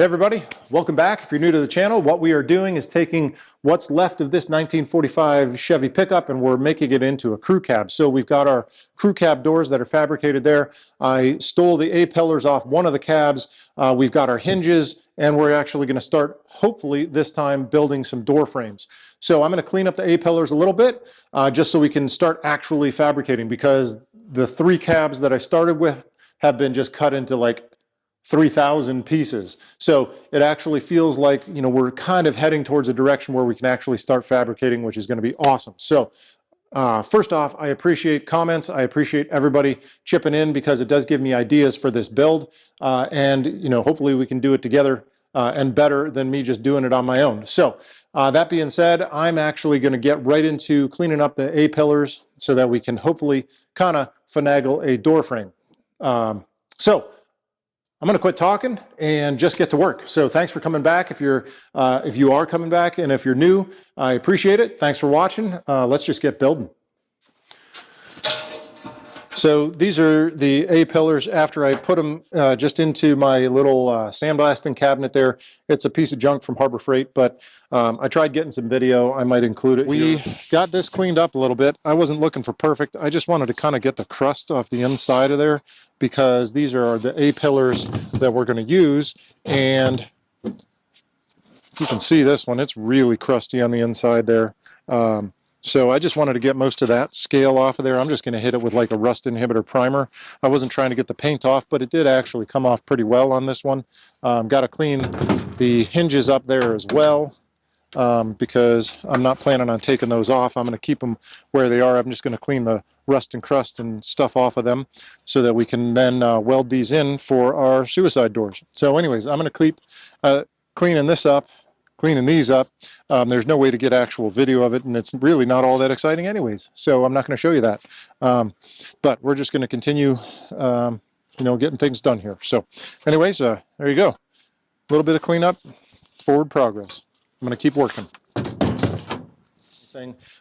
Hey everybody, welcome back. If you're new to the channel, what we are doing is taking what's left of this 1945 Chevy pickup and we're making it into a crew cab. So we've got our crew cab doors that are fabricated there. I stole the A-pillars off one of the cabs. We've got our hinges and we're actually going to start, hopefully this time, building some door frames. So I'm going to clean up the A-pillars a little bit just so we can start actually fabricating, because the three cabs that I started with have been just cut into like 3,000 pieces. So it actually feels like, you know, we're kind of heading towards a direction where we can actually start fabricating, which is going to be awesome. So first off, I appreciate comments. I appreciate everybody chipping in because it does give me ideas for this build. And, you know, hopefully we can do it together and better than me just doing it on my own. So that being said, I'm actually going to get right into cleaning up the A-pillars so that we can hopefully kind of finagle a door frame. So I'm going to quit talking and just get to work. So thanks for coming back. If you are coming back, and if you're new, I appreciate it. Thanks for watching. Let's just get building. So these are the A-pillars after I put them just into my little sandblasting cabinet there. It's a piece of junk from Harbor Freight, but I tried getting some video. I might include it. We got this cleaned up a little bit. I wasn't looking for perfect. I just wanted to kind of get the crust off the inside of there, because these are the A-pillars that we're going to use. And you can see this one, it's really crusty on the inside there. So I just wanted to get most of that scale off of there. I'm just going to hit it with like a rust inhibitor primer. I wasn't trying to get the paint off, but it did actually come off pretty well on this one. Got to clean the hinges up there as well, because I'm not planning on taking those off. I'm going to keep them where they are. I'm just going to clean the rust and crust and stuff off of them so that we can then weld these in for our suicide doors. So anyways, I'm going to keep cleaning these up. There's no way to get actual video of it, and it's really not all that exciting anyways, so I'm not going to show you that. But we're just going to continue you know, getting things done here. So anyways, there you go. A little bit of cleanup, forward progress. I'm going to keep working.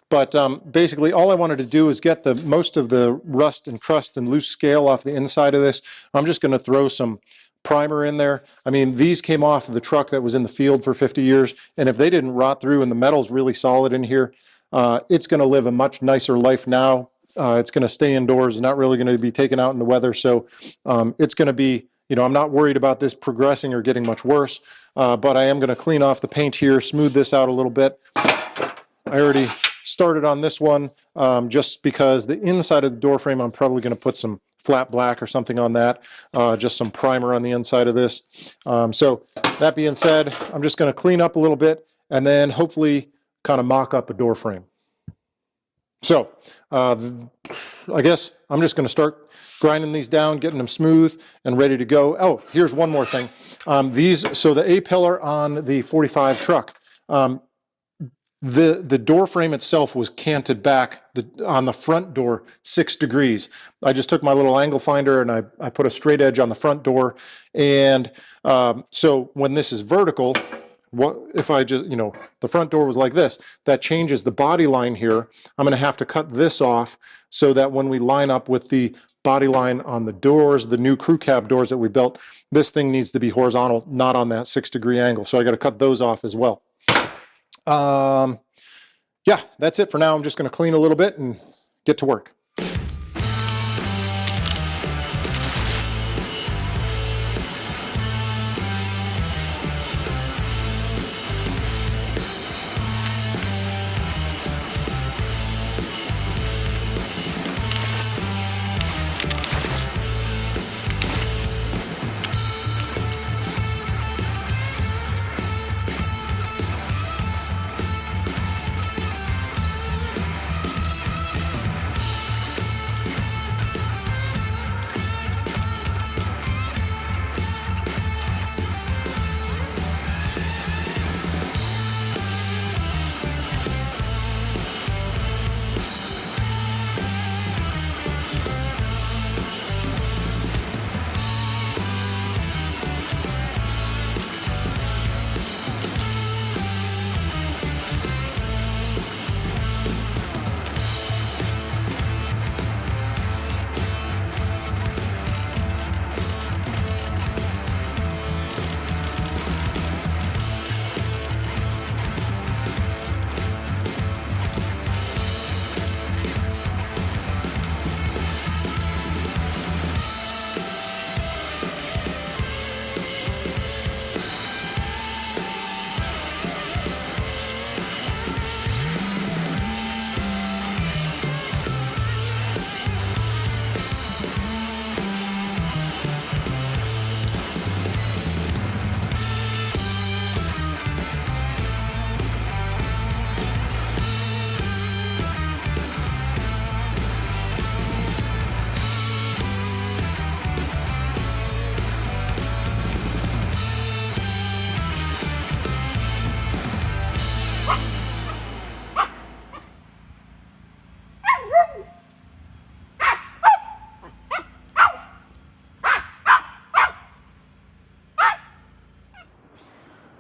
But basically all I wanted to do is get most of the rust and crust and loose scale off the inside of this. I'm just going to throw some primer in there. I mean, these came off of the truck that was in the field for 50 years, and if they didn't rot through and the metal's really solid in here, it's going to live a much nicer life now. It's going to stay indoors, not really going to be taken out in the weather. So it's going to be, you know, I'm not worried about this progressing or getting much worse, but I am going to clean off the paint here, smooth this out a little bit. I already started on this one just because the inside of the door frame, I'm probably going to put some flat black or something on that, just some primer on the inside of this. So that being said, I'm just going to clean up a little bit and then hopefully kind of mock up a door frame. So I guess I'm just going to start grinding these down, getting them smooth and ready to go. Oh, here's one more thing. So the A-pillar on the 45 truck, the door frame itself was canted back on the front door 6 degrees. I just took my little angle finder and I put a straight edge on the front door. And so when this is vertical, what if I just, you know, the front door was like this, that changes the body line here. I'm going to have to cut this off so that when we line up with the body line on the doors, the new crew cab doors that we built, this thing needs to be horizontal, not on that 6 degree angle. So I got to cut those off as well. Yeah, that's it for now. I'm just going to clean a little bit and get to work.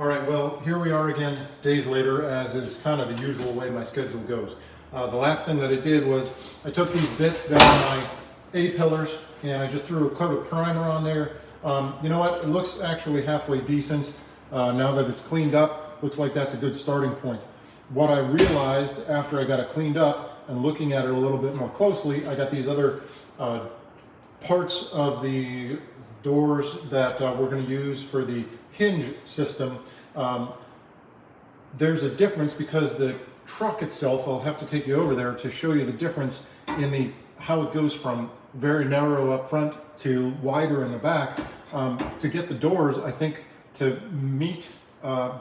All right, well, here we are again, days later, as is kind of the usual way my schedule goes. The last thing that I did was I took these bits that are my A-pillars and I just threw a coat of primer on there. You know what, it looks actually halfway decent now that it's cleaned up. Looks like that's a good starting point. What I realized after I got it cleaned up and looking at it a little bit more closely, I got these other parts of the doors that we're going to use for the hinge system. There's a difference because the truck itself, I'll have to take you over there to show you the difference in how it goes from very narrow up front to wider in the back. To get the doors, I think, to meet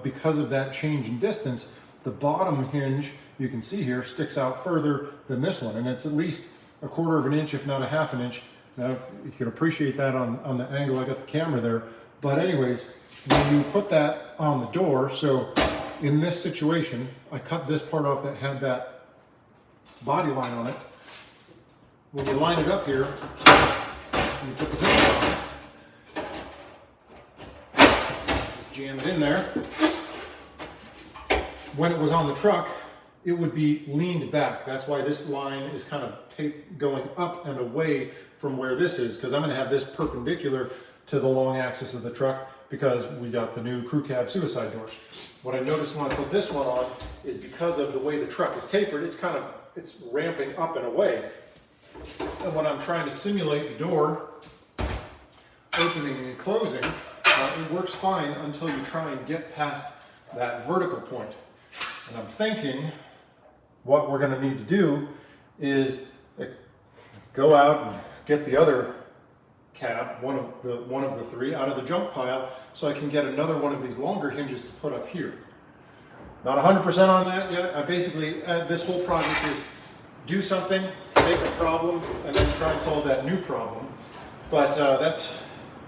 because of that change in distance, the bottom hinge you can see here sticks out further than this one, and it's at least 1/4 of an inch, if not 1/2 an inch. Now, if you can appreciate that on the angle I got the camera there. But anyways, when you put that on the door, so in this situation, I cut this part off that had that body line on it. When you line it up here, you put the hinge on, just jam it in there. When it was on the truck, it would be leaned back. That's why this line is kind of going up and away from where this is, because I'm going to have this perpendicular to the long axis of the truck because we got the new crew cab suicide doors. What I noticed when I put this one on is because of the way the truck is tapered, it's ramping up and away. And when I'm trying to simulate the door opening and closing, it works fine until you try and get past that vertical point. And I'm thinking what we're going to need to do is go out and get the other cab, one of the three, out of the junk pile so I can get another one of these longer hinges to put up here. Not 100% on that yet. I basically, this whole project is do something, make a problem, and then try and solve that new problem. But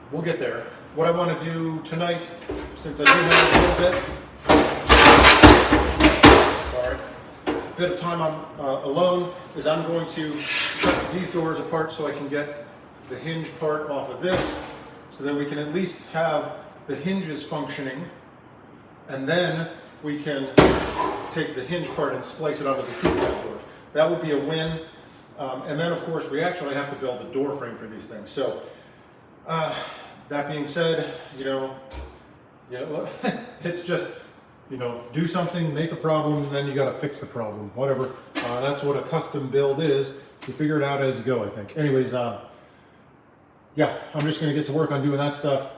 we'll get there. What I want to do tonight, since I do have a little bit of time alone, is I'm going to cut these doors apart so I can get the hinge part off of this, so that we can at least have the hinges functioning, and then we can take the hinge part and splice it onto the crew cab doors. That would be a win. And then, of course, we actually have to build a door frame for these things. So, that being said, it's just, do something, make a problem, and then you got to fix the problem. Whatever. That's what a custom build is. You figure it out as you go, I think. Anyways, yeah, I'm just going to get to work on doing that stuff,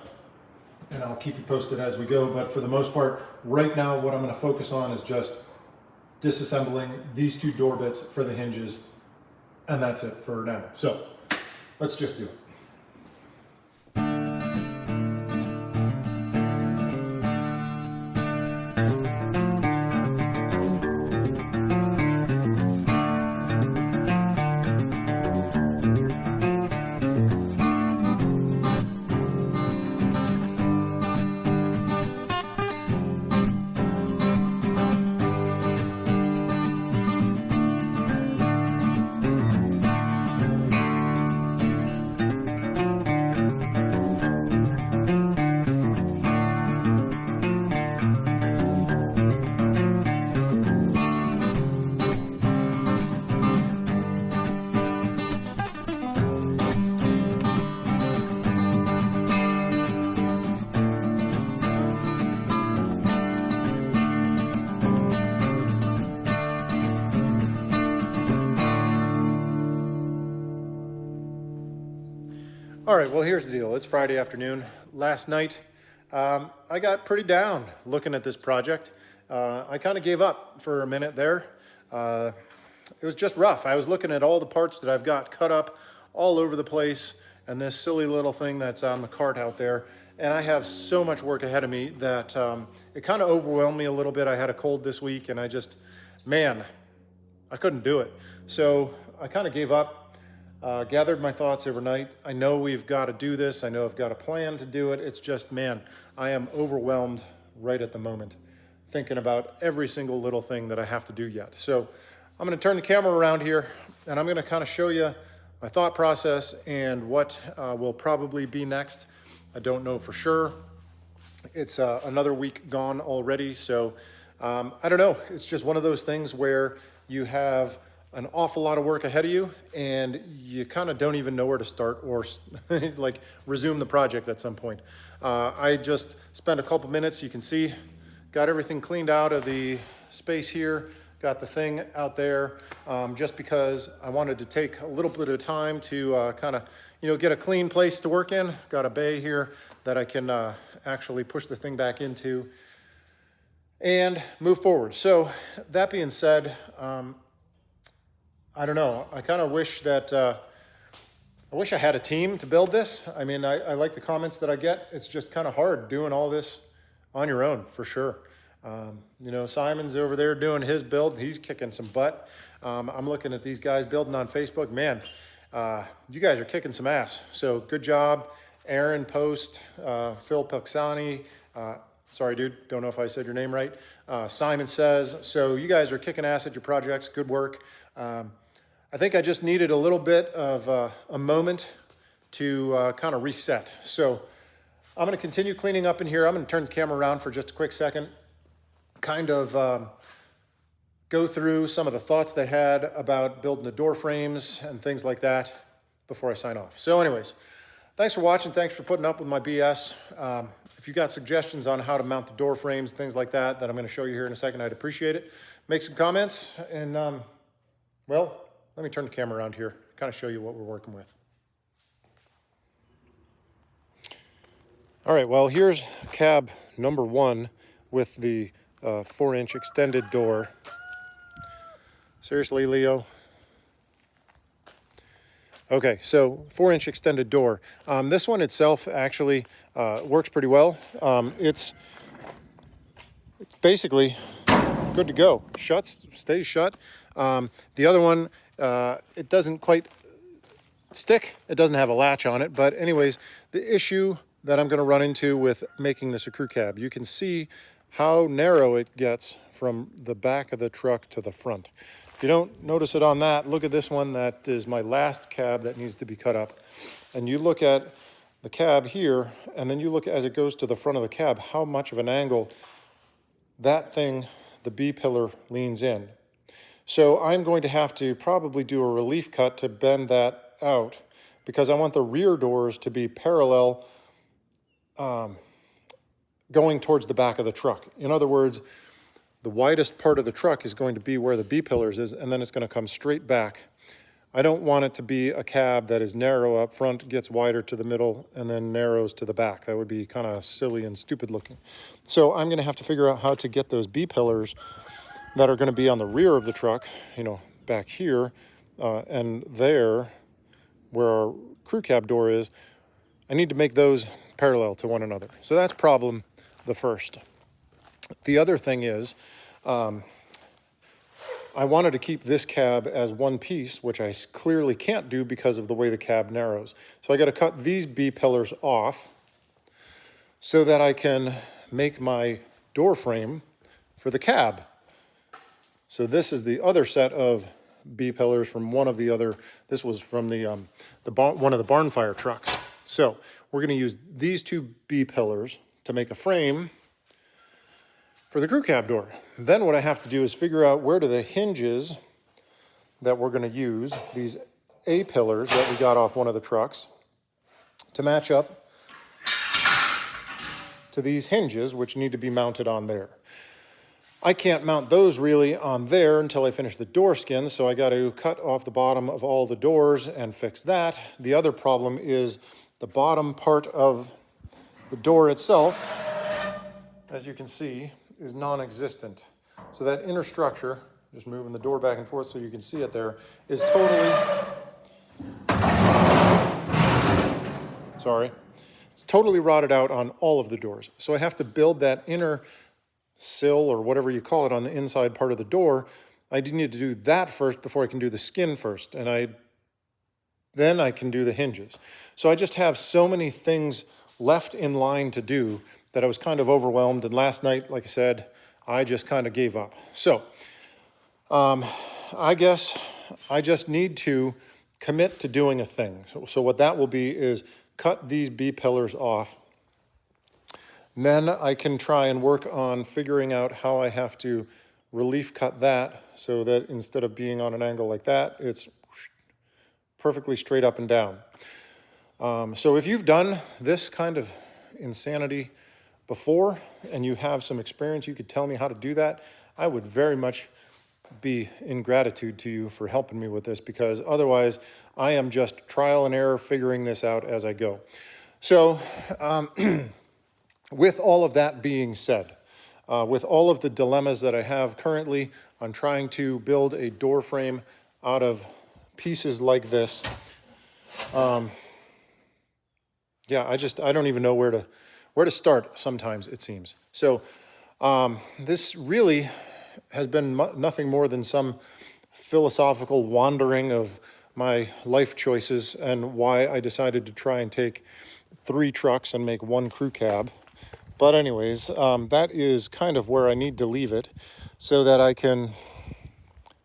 and I'll keep you posted as we go. But for the most part, right now, what I'm going to focus on is just disassembling these two door bits for the hinges, and that's it for now. So let's just do it. All right, well, here's the deal. It's Friday afternoon. Last night, I got pretty down looking at this project. I kind of gave up for a minute there. It was just rough. I was looking at all the parts that I've got cut up all over the place and this silly little thing that's on the cart out there. And I have so much work ahead of me that it kind of overwhelmed me a little bit. I had a cold this week and I couldn't do it. So I kind of gave up. Gathered my thoughts overnight. I know we've got to do this. I know I've got a plan to do it. It's just, man, I am overwhelmed right at the moment, thinking about every single little thing that I have to do yet. So I'm going to turn the camera around here, and I'm going to kind of show you my thought process and what will probably be next. I don't know for sure. It's another week gone already, so I don't know. It's just one of those things where you have an awful lot of work ahead of you and you kind of don't even know where to start or like resume the project at some point. I just spent a couple minutes, you can see, got everything cleaned out of the space here, got the thing out there, just because I wanted to take a little bit of time to kind of, get a clean place to work in. Got a bay here that I can actually push the thing back into and move forward. So that being said, I don't know. I kind of wish that, I wish I had a team to build this. I mean, I like the comments that I get. It's just kind of hard doing all this on your own, for sure. Simon's over there doing his build. He's kicking some butt. I'm looking at these guys building on Facebook. Man, you guys are kicking some ass. So good job. Aaron Post, Phil Puxani, sorry, dude, don't know if I said your name right. Simon Says, so you guys are kicking ass at your projects. Good work. I think I just needed a little bit of a moment to kind of reset. So I'm going to continue cleaning up in here. I'm going to turn the camera around for just a quick second, kind of go through some of the thoughts they had about building the door frames and things like that before I sign off. So anyways, thanks for watching. Thanks for putting up with my BS. If you got suggestions on how to mount the door frames, things like that I'm going to show you here in a second, I'd appreciate it. Make some comments and, well, let me turn the camera around here, kind of show you what we're working with. All right, well, here's cab number 1 with the 4-inch extended door. Seriously, Leo? Okay, so 4-inch extended door. This one itself actually works pretty well. It's basically good to go. Stays shut. The other one, it doesn't quite stick. It doesn't have a latch on it. But anyways, the issue that I'm going to run into with making this a crew cab, you can see how narrow it gets from the back of the truck to the front. If you don't notice it on that, look at this one. That is my last cab that needs to be cut up. And you look at the cab here, and then you look as it goes to the front of the cab, how much of an angle that thing, the B-pillar, leans in. So I'm going to have to probably do a relief cut to bend that out because I want the rear doors to be parallel going towards the back of the truck. In other words, the widest part of the truck is going to be where the B-pillars is, and then it's going to come straight back. I don't want it to be a cab that is narrow up front, gets wider to the middle, and then narrows to the back. That would be kind of silly and stupid looking. So I'm going to have to figure out how to get those B-pillars that are going to be on the rear of the truck, back here, and there, where our crew cab door is, I need to make those parallel to one another. So that's problem the first. The other thing is, I wanted to keep this cab as one piece, which I clearly can't do because of the way the cab narrows. So I got to cut these B-pillars off so that I can make my door frame for the cab. So this is the other set of B-pillars from one of the other, this was from one of the barn fire trucks. So we're going to use these 2 B-pillars to make a frame for the crew cab door. Then what I have to do is figure out where do the hinges that we're going to use, these A-pillars that we got off one of the trucks, to match up to these hinges, which need to be mounted on there. I can't mount those really on there until I finish the door skin, so I got to cut off the bottom of all the doors and fix that. The other problem is the bottom part of the door itself, as you can see, is non-existent. So that inner structure, just moving the door back and forth so you can see it there, is it's totally rotted out on all of the doors. So I have to build that inner sill or whatever you call it on the inside part of the door. I need to do that first before I can do the skin first, and then I can do the hinges. So I just have so many things left in line to do that I was kind of overwhelmed, and last night, like I said, I just kind of gave up. So I guess I just need to commit to doing a thing. So what that will be is cut these B-pillars off, And then I can try and work on figuring out how I have to relief cut that so that instead of being on an angle like that, it's perfectly straight up and down. So if you've done this kind of insanity before and you have some experience, you could tell me how to do that. I would very much be in gratitude to you for helping me with this, because otherwise I am just trial and error figuring this out as I go. So with all of that being said, with all of the dilemmas that I have currently on trying to build a door frame out of pieces like this, yeah, I don't even know where to start sometimes, it seems. So this really has been nothing more than some philosophical wandering of my life choices and why I decided to try and take 3 trucks and make 1 crew cab. But anyways, that is kind of where I need to leave it so that I can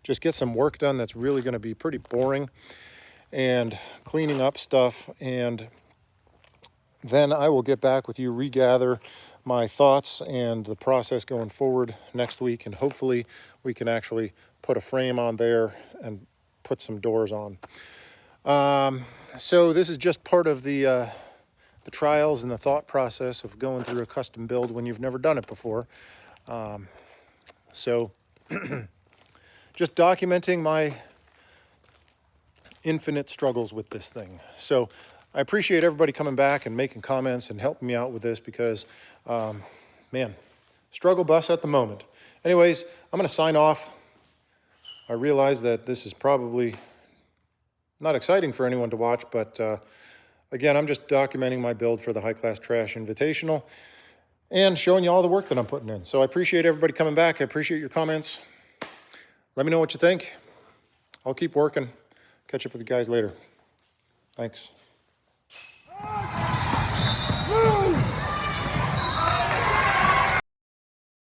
just get some work done that's really going to be pretty boring and cleaning up stuff, and then I will get back with you, regather my thoughts and the process going forward next week, and hopefully we can actually put a frame on there and put some doors on. So this is just part of the trials and the thought process of going through a custom build when you've never done it before. So just documenting my infinite struggles with this thing. So I appreciate everybody coming back and making comments and helping me out with this, because, man, struggle bus at the moment. Anyways, I'm going to sign off. I realize that this is probably not exciting for anyone to watch, but again, I'm just documenting my build for the High Class Trash Invitational and showing you all the work that I'm putting in. So I appreciate everybody coming back. I appreciate your comments. Let me know what you think. I'll keep working. Catch up with you guys later. Thanks.